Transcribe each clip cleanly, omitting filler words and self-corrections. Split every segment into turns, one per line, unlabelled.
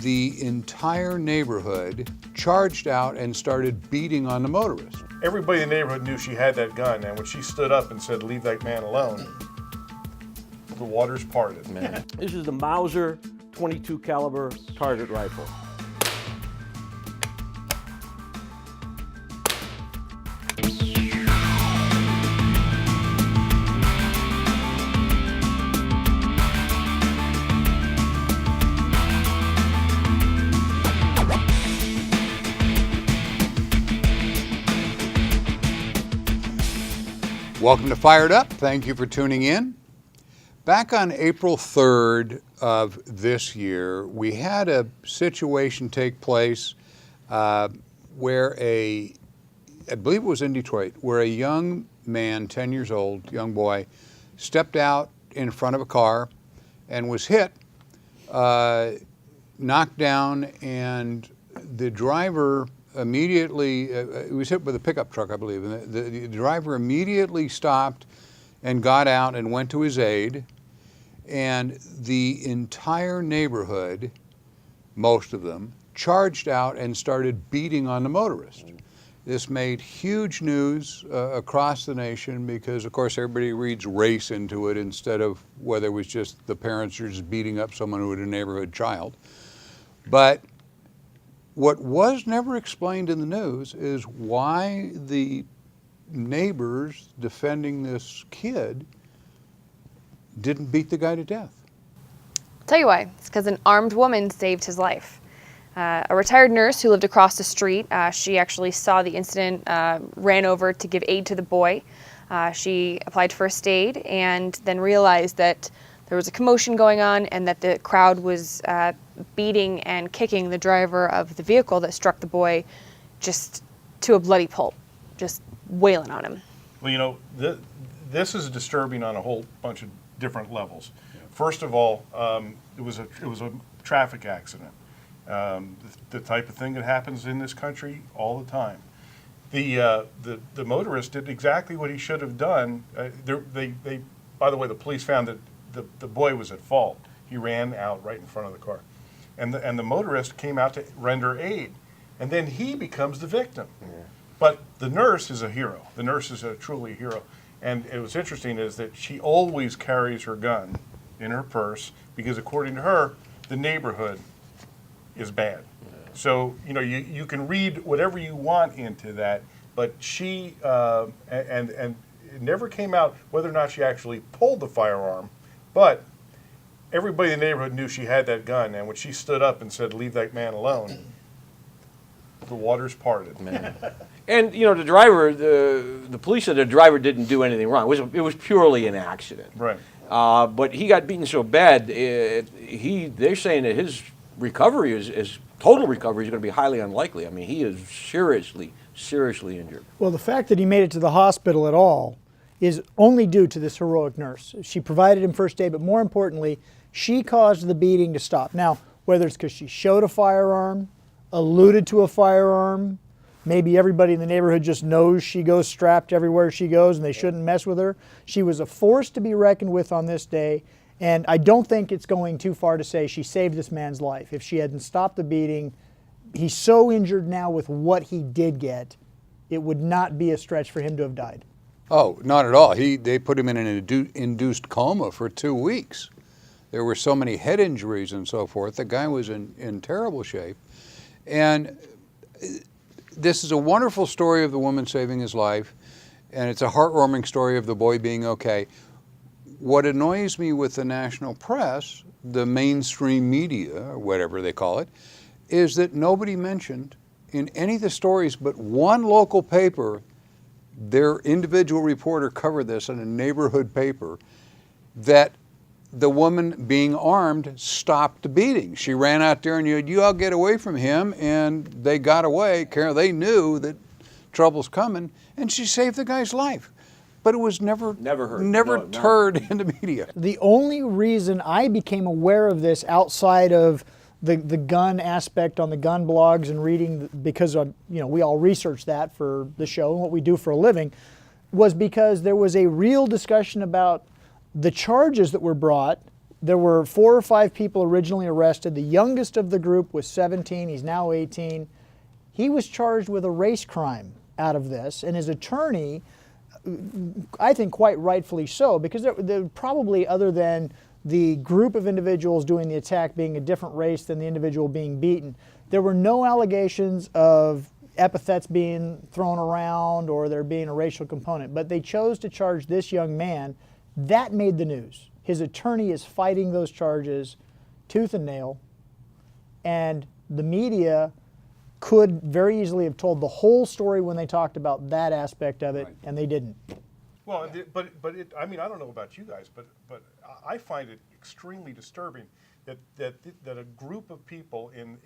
the entire neighborhood charged out and started beating on the motorist.
Everybody in the neighborhood knew she had that gun, and when she stood up and said, "Leave that man alone," the waters parted.
Man. This is the Mauser 22 caliber target rifle.
Welcome to Fired Up. Thank you for tuning in. Back on April 3rd of this year, we had a situation take place where I believe it was in Detroit, where a young man, 10 years old, young boy, stepped out in front of a car and was hit, knocked down, and the driver immediately, he was hit with a pickup truck, I believe, and the driver immediately stopped and got out and went to his aid, and the entire neighborhood, most of them, charged out and started beating on the motorist. This made huge news across the nation because, of course, everybody reads race into it instead of whether it was just the parents are just beating up someone who had a neighborhood child. But what was never explained in the news is why the neighbors defending this kid didn't beat the guy to death.
I'll tell you why. It's because an armed woman saved his life. A retired nurse who lived across the street, she actually saw the incident, ran over to give aid to the boy. She applied first aid and then realized that there was a commotion going on and that the crowd was beating and kicking the driver of the vehicle that struck the boy just to a bloody pulp, just wailing on him.
Well, you know, this is disturbing on a whole bunch of different levels. Yeah. First of all, it was a traffic accident. The type of thing that happens in this country all the time. The motorist did exactly what he should have done. By the way, the police found that the boy was at fault. He ran out right in front of the car. And the motorist came out to render aid. And then he becomes the victim. Yeah. But the nurse is a hero. The nurse is truly a hero. And it was interesting is that she always carries her gun in her purse because according to her, the neighborhood is bad. Yeah. So, you know, you can read whatever you want into that, but she, and it never came out whether or not she actually pulled the firearm, but everybody in the neighborhood knew she had that gun, and when she stood up and said, "Leave that man alone," the waters parted.
Man. And, you know, the driver, the police said the driver didn't do anything wrong. It was purely an accident.
Right.
But he got beaten so bad, they're saying that his recovery is total recovery is going to be highly unlikely. I mean, he is seriously injured.
Well, the fact that he made it to the hospital at all is only due to this heroic nurse. She provided him first aid, but more importantly, she caused the beating to stop. Now, whether it's because she showed a firearm, alluded to a firearm, maybe everybody in the neighborhood just knows she goes strapped everywhere she goes and they shouldn't mess with her. She was a force to be reckoned with on this day, and I don't think it's going too far to say she saved this man's life. If she hadn't stopped the beating, he's so injured now with what he did get, it would not be a stretch for him to have died.
Oh, not at all. They put him in an induced coma for 2 weeks. There were so many head injuries and so forth. The guy was in terrible shape. And this is a wonderful story of the woman saving his life, and it's a heartwarming story of the boy being okay. What annoys me with the national press, the mainstream media, or whatever they call it, is that nobody mentioned in any of the stories but one local paper, their individual reporter covered this in a neighborhood paper, that the woman being armed stopped the beating. She ran out there and you all get away from him, and they got away. They knew that trouble's coming, and she saved the guy's life. But it was never heard in the media.
The only reason I became aware of this outside of the gun aspect on the gun blogs and reading, because we all research that for the show and what we do for a living, was because there was a real discussion about the charges that were brought There were 4 or 5 people originally arrested. The youngest of the group was 17. He's now 18. He was charged with a race crime out of this, and his attorney, I think quite rightfully so, because there probably, other than the group of individuals doing the attack being a different race than the individual being beaten, there were no allegations of epithets being thrown around or there being a racial component, but they chose to charge this young man. That made the news. His attorney is fighting those charges tooth and nail, and the media could very easily have told the whole story when they talked about that aspect of it,
Right.
and they didn't.
Well, I mean, I don't know about you guys, but I find it extremely disturbing that a group of people in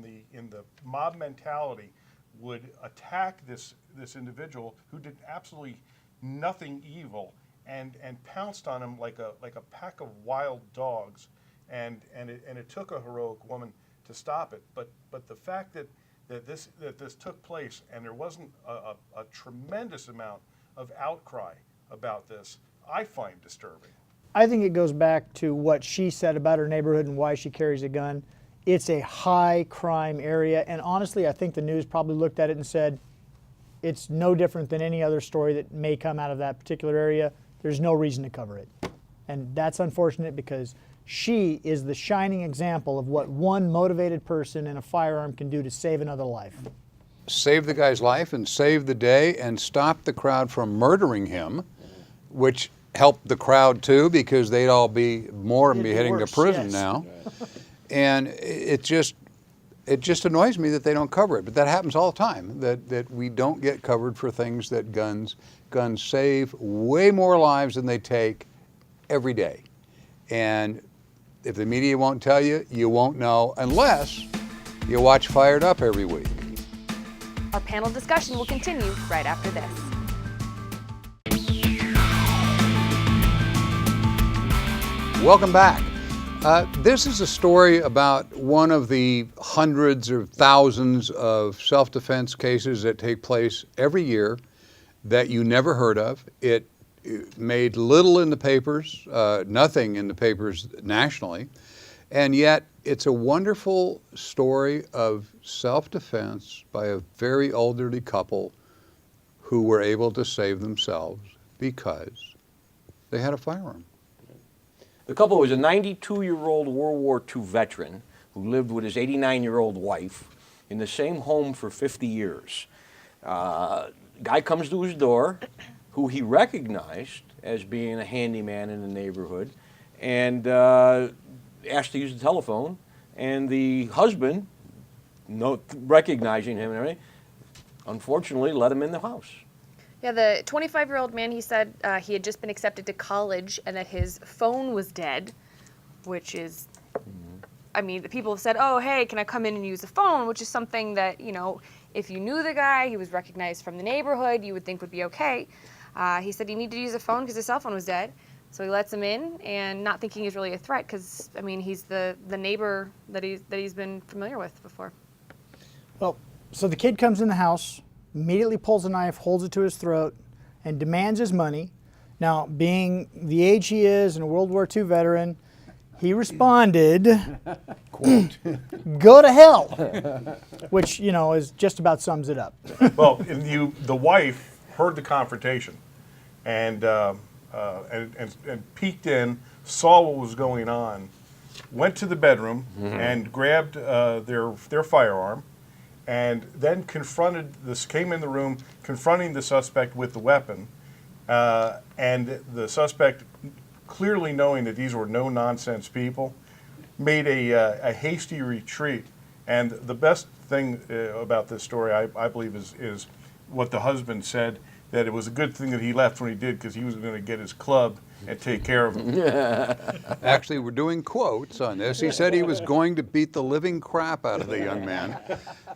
the mob mentality would attack this individual who did absolutely nothing evil and pounced on him like a pack of wild dogs, and it took a heroic woman to stop it. But the fact that this took place and there wasn't a tremendous amount of outcry about this, I find disturbing.
I think it goes back to what she said about her neighborhood and why she carries a gun. It's a high crime area, and honestly, I think the news probably looked at it and said, it's no different than any other story that may come out of that particular area. There's no reason to cover it. And that's unfortunate, because she is the shining example of what one motivated person in a firearm can do to save another life.
Save the guy's life and save the day and stop the crowd from murdering him, which helped the crowd too, because they'd all be
It'd be
heading
worse,
to prison
yes.
now. And it just annoys me that they don't cover it. But that happens all the time, that we don't get covered for things that guns save way more lives than they take every day. And if the media won't tell you, you won't know unless you watch Fired Up every week.
Our panel discussion will continue right after this.
Welcome back. This is a story about one of the hundreds or thousands of self-defense cases that take place every year that you never heard of. It made little in the papers, nothing in the papers nationally, and yet it's a wonderful story of self-defense by a very elderly couple who were able to save themselves because they had a firearm.
The couple was a 92-year-old World War II veteran who lived with his 89-year-old wife in the same home for 50 years. Guy comes to his door, who he recognized as being a handyman in the neighborhood, and asked to use the telephone. And the husband, recognizing him and everything, unfortunately let him in the house.
Yeah, the 25-year-old man, he said he had just been accepted to college and that his phone was dead, which is, I mean, the people have said, oh, hey, can I come in and use the phone, which is something that, you know, if you knew the guy, he was recognized from the neighborhood, you would think would be okay. He said he needed to use the phone because his cell phone was dead. So he lets him in, and not thinking he's really a threat because, I mean, he's the neighbor that he's been familiar with before.
Well, so the kid comes in the house, immediately pulls a knife, holds it to his throat, and demands his money. Now, being the age he is and a World War II veteran, he responded,
Quote.
"Go to hell," which, you know, is just about sums it up.
Well, the wife heard the confrontation and peeked in, saw what was going on, went to the bedroom and grabbed their firearm, and then came in the room confronting the suspect with the weapon, and the suspect, clearly knowing that these were no-nonsense people, made a hasty retreat. And the best thing about this story, I believe, is what the husband said, that it was a good thing that he left when he did, because he was going to get his club and take care of him.
Actually, we're doing quotes on this. He said he was going to beat the living crap out of the young man,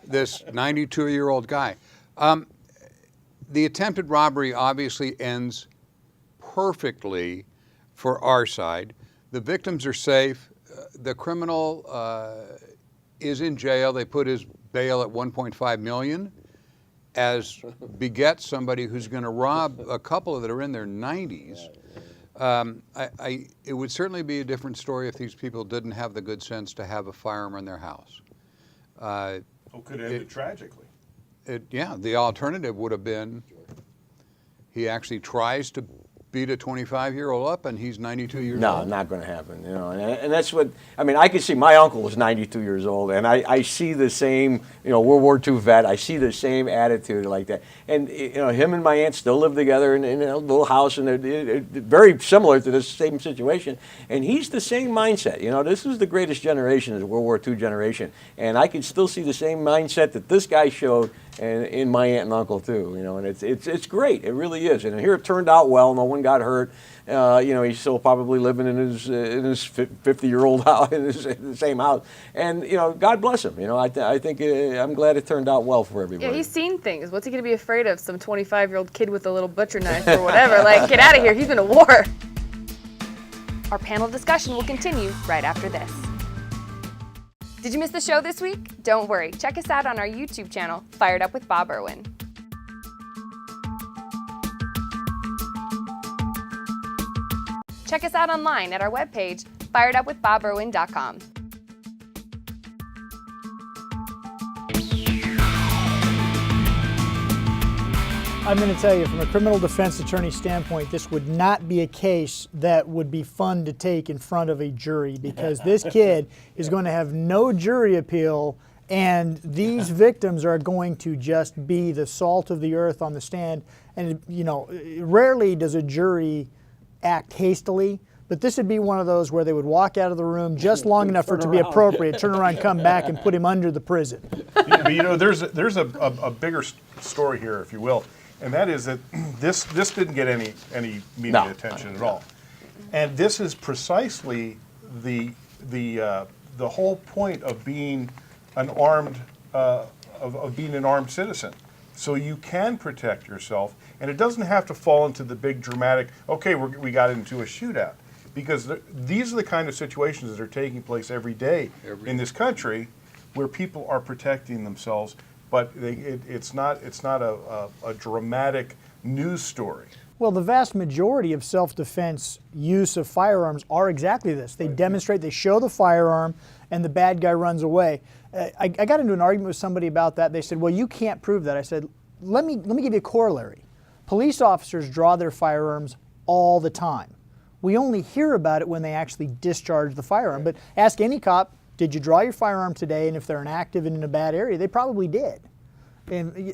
this 92-year-old guy. The attempted robbery obviously ends perfectly for our side. The victims are safe. The criminal is in jail. They put his bail at $1.5 million, as begets somebody who's going to rob a couple that are in their 90s. It would certainly be a different story if these people didn't have the good sense to have a firearm in their house.
Could end it tragically.
Yeah, the alternative would have been he actually tries to beat a 25-year-old up and he's 92 years
No,
old.
not going to happen. You know, and that's what I mean. I can see my uncle was 92 years old, and I see the same, you know, World War II vet. I see the same attitude like that. And you know, him and my aunt still live together in a little house, and they're very similar to this same situation. And he's the same mindset. You know, this is the greatest generation, the World War II generation, and I can still see the same mindset that this guy showed. And in my aunt and uncle too, you know, and it's great. It really is. And here it turned out well. No one got hurt. You know, he's still probably living in his 50-year-old house in the same house. And you know, God bless him. You know, I think I'm glad it turned out well for everybody.
Yeah, he's seen things. What's he going to be afraid of? Some 25-year-old kid with a little butcher knife or whatever? Like, get out of here. He's been to war. Our panel discussion will continue right after this. Did you miss the show this week? Don't worry. Check us out on our YouTube channel, Fired Up with Bob Irwin. Check us out online at our webpage, firedupwithboburwin.com.
I'm going to tell you, from a criminal defense attorney standpoint, this would not be a case that would be fun to take in front of a jury, because this kid is going to have no jury appeal, and these victims are going to just be the salt of the earth on the stand. And, you know, rarely does a jury act hastily, but this would be one of those where they would walk out of the room just long enough for it to be appropriate, turn around, come back, and put him under the prison.
But you know, there's a bigger story here, if you will. And that is that this didn't get any media attention at all, and this is precisely the whole point of being an armed citizen. So you can protect yourself, and it doesn't have to fall into the big dramatic. Okay, we got into a shootout, because these are the kind of situations that are taking place every day in this country, where people are protecting themselves. But it's not a dramatic news story.
Well, the vast majority of self-defense use of firearms are exactly this. They demonstrate, they show the firearm, and the bad guy runs away. I got into an argument with somebody about that. They said, well, you can't prove that. I said, let me give you a corollary. Police officers draw their firearms all the time. We only hear about it when they actually discharge the firearm. But ask any cop, did you draw your firearm today? And if they're inactive and in a bad area, they probably did. And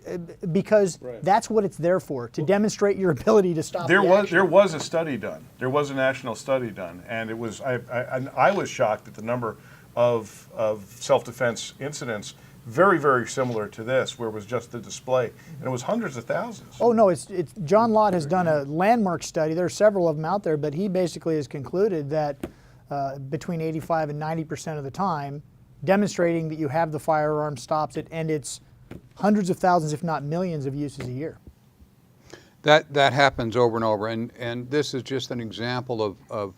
because that's what it's there for, to demonstrate your ability to stop.
There was a study done. There was a national study done, and it was I was shocked at the number of self-defense incidents, very, very similar to this, where it was just the display, and it was hundreds of thousands.
Oh no, it's John Lott has done a landmark study. There are several of them out there, but he basically has concluded that between 85 and 90% of the time, demonstrating that you have the firearm stops it, and it's hundreds of thousands, if not millions, of uses a year.
That happens over and over, and this is just an example of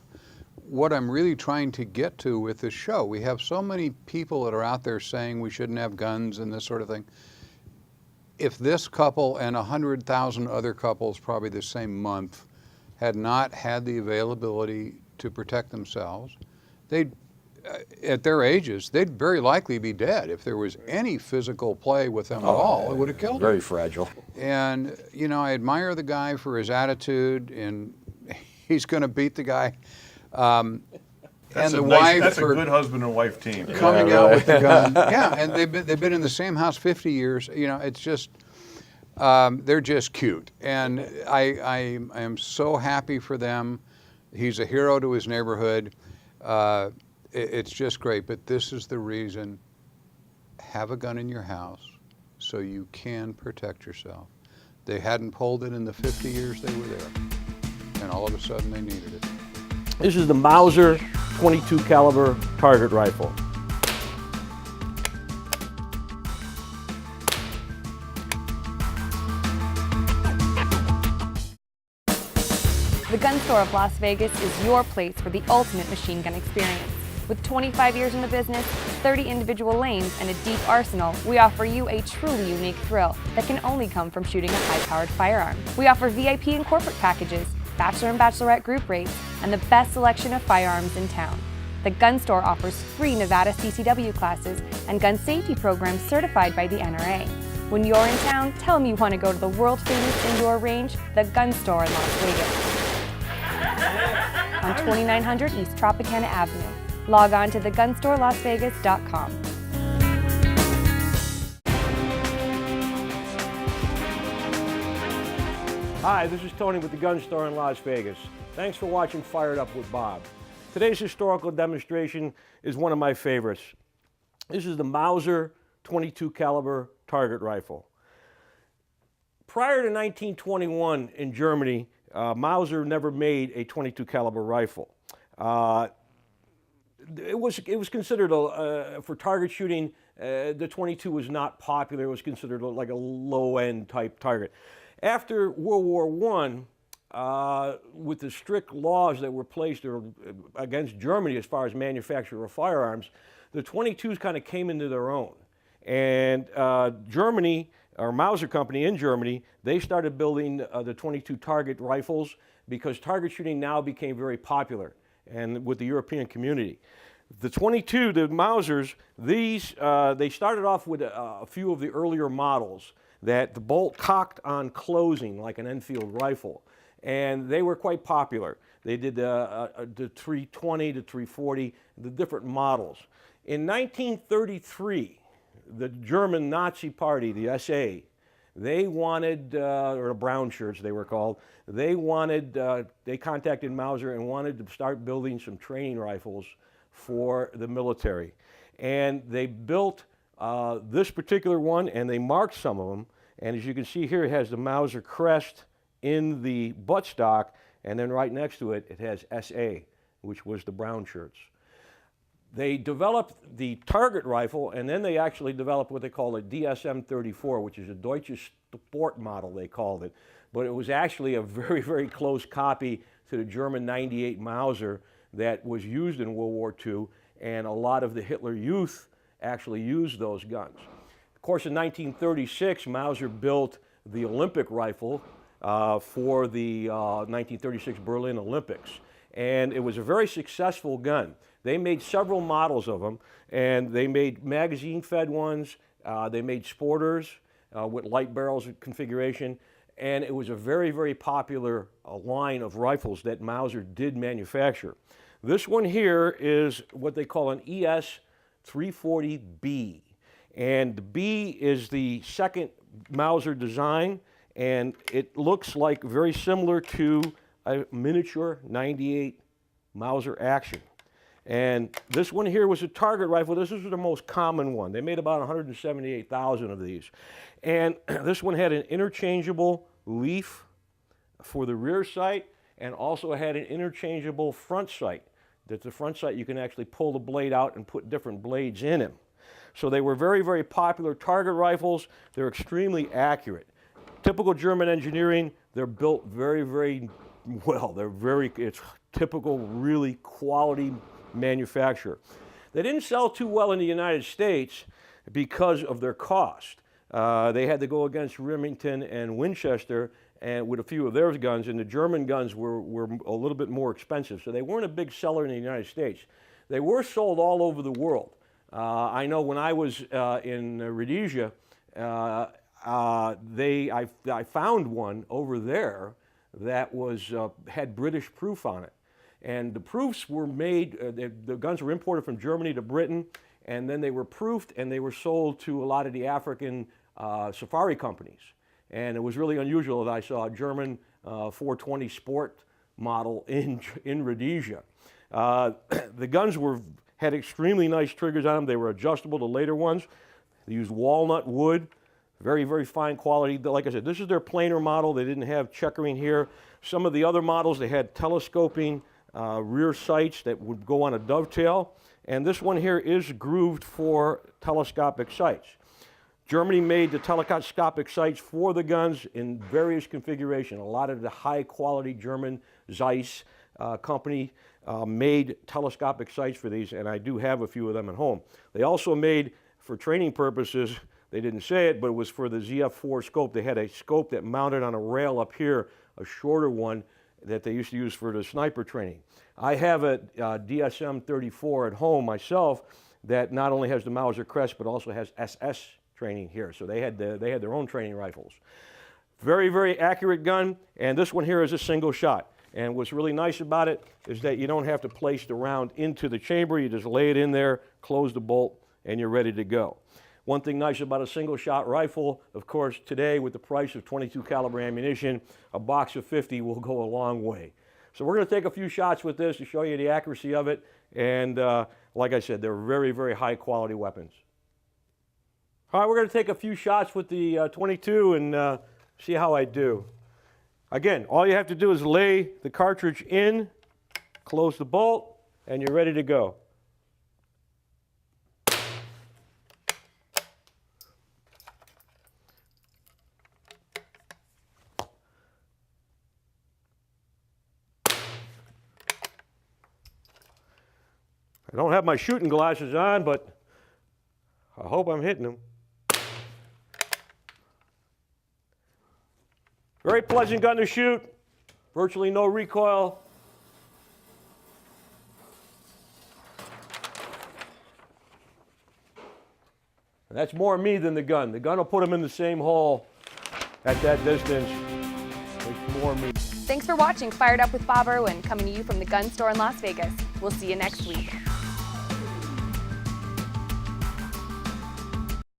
what I'm really trying to get to with this show. We have so many people that are out there saying we shouldn't have guns and this sort of thing. If this couple and 100,000 other couples probably the same month had not had the availability to protect themselves, they'd, at their ages, they'd very likely be dead. If there was any physical play with them at all, it would have killed them.
Very fragile.
And, you know, I admire the guy for his attitude, and he's going to beat the guy. And the wife,
that's a good husband and wife team.
Coming out with the gun. Yeah, and they've been in the same house 50 years. You know, it's just, they're just cute. And I am so happy for them. He's a hero to his neighborhood. It's just great. But this is the reason: have a gun in your house so you can protect yourself. They hadn't pulled it in the 50 years they were there, and all of a sudden they needed it.
This is the Mauser 22 caliber target rifle.
The Gun Store of Las Vegas is your place for the ultimate machine gun experience. With 25 years in the business, 30 individual lanes, and a deep arsenal, we offer you a truly unique thrill that can only come from shooting a high-powered firearm. We offer VIP and corporate packages, Bachelor and Bachelorette group rates, and the best selection of firearms in town. The Gun Store offers free Nevada CCW classes and gun safety programs certified by the NRA. When you're in town, tell them you want to go to the world-famous indoor range, the Gun Store in Las Vegas. On 2900 East Tropicana Avenue. Log on to thegunstorelasvegas.com.
Hi, this is Tony with the Gun Store in Las Vegas. Thanks for watching Fired Up with Bob. Today's historical demonstration is one of my favorites. This is the Mauser 22 caliber target rifle. Prior to 1921 in Germany, Mauser never made a 22 caliber rifle. It was considered for target shooting. The 22 was not popular. It was considered like a low-end type target. After World War I, with the strict laws that were placed against Germany as far as manufacture of firearms, the 22s kind of came into their own. And Germany, or Mauser company in Germany, they started building the 22 target rifles because target shooting now became very popular and with the European community. The 22, the Mausers, these, they started off with a few of the earlier models that the bolt cocked on closing like an Enfield rifle, and they were quite popular. They did the 320 to 340, the different models. In 1933, the German Nazi Party, the SA, they wanted, or the brown shirts they were called, they contacted Mauser and wanted to start building some training rifles for the military. And they built this particular one, and they marked some of them. And as you can see here, it has the Mauser crest in the buttstock, and then right next to it, it has SA, which was the brown shirts. They developed the target rifle, and then they actually developed what they call a DSM-34, which is a Deutsche Sport model, they called it. But it was actually a very, very close copy to the German 98 Mauser that was used in World War II, and a lot of the Hitler Youth actually used those guns. Of course, in 1936, Mauser built the Olympic rifle for the 1936 Berlin Olympics, and it was a very successful gun. They made several models of them, and they made magazine-fed ones, they made sporters with light barrels configuration, and it was a very, very popular line of rifles that Mauser did manufacture. This one here is what they call an ES-340B, and the B is the second Mauser design, and it looks like very similar to a miniature 98 Mauser Action. And this one here was a target rifle. This was the most common one. They made about 178,000 of these. And this one had an interchangeable leaf for the rear sight, and also had an interchangeable front sight. That the front sight you can actually pull the blade out and put different blades in them. So they were very, very popular target rifles. They're extremely accurate. Typical German engineering, they're built very, very well. It's typical, really quality manufacturer. They didn't sell too well in the United States because of their cost. They had to go against Remington and Winchester and with a few of their guns, and the German guns were a little bit more expensive, so they weren't a big seller in the United States. They were sold all over the world. I know when I was in Rhodesia, I found one over there that had British proof on it. And the proofs were made, the guns were imported from Germany to Britain, and then they were proofed and they were sold to a lot of the African safari companies. And it was really unusual that I saw a German 420 Sport model in Rhodesia. The guns had extremely nice triggers on them. They were adjustable to later ones. They used walnut wood, very, very fine quality. Like I said, this is their planar model. They didn't have checkering here. Some of the other models, they had telescoping rear sights that would go on a dovetail. And this one here is grooved for telescopic sights. Germany made the telescopic sights for the guns in various configurations. A lot of the high-quality German Zeiss company made telescopic sights for these, and I do have a few of them at home. They also made, for training purposes, they didn't say it, but it was for the ZF4 scope. They had a scope that mounted on a rail up here, a shorter one, that they used to use for the sniper training. I have a DSM-34 at home myself that not only has the Mauser crest, but also has SS training here. So they had their own training rifles. Very, very accurate gun, and this one here is a single shot. And what's really nice about it is that you don't have to place the round into the chamber. You just lay it in there, close the bolt, and you're ready to go. One thing nice about a single shot rifle, of course, today with the price of .22 caliber ammunition, a box of 50 will go a long way. So we're going to take a few shots with this to show you the accuracy of it. And like I said, they're very, very high quality weapons. All right, we're going to take a few shots with the .22 and see how I do. Again, all you have to do is lay the cartridge in, close the bolt, and you're ready to go. I don't have my shooting glasses on, but I hope I'm hitting them. Very pleasant gun to shoot, virtually no recoil. And that's more me than the gun. The gun will put them in the same hole at that distance. It's more me.
Thanks for watching Fired Up with Bob Irwin, coming to you from the gun store in Las Vegas. We'll see you next week.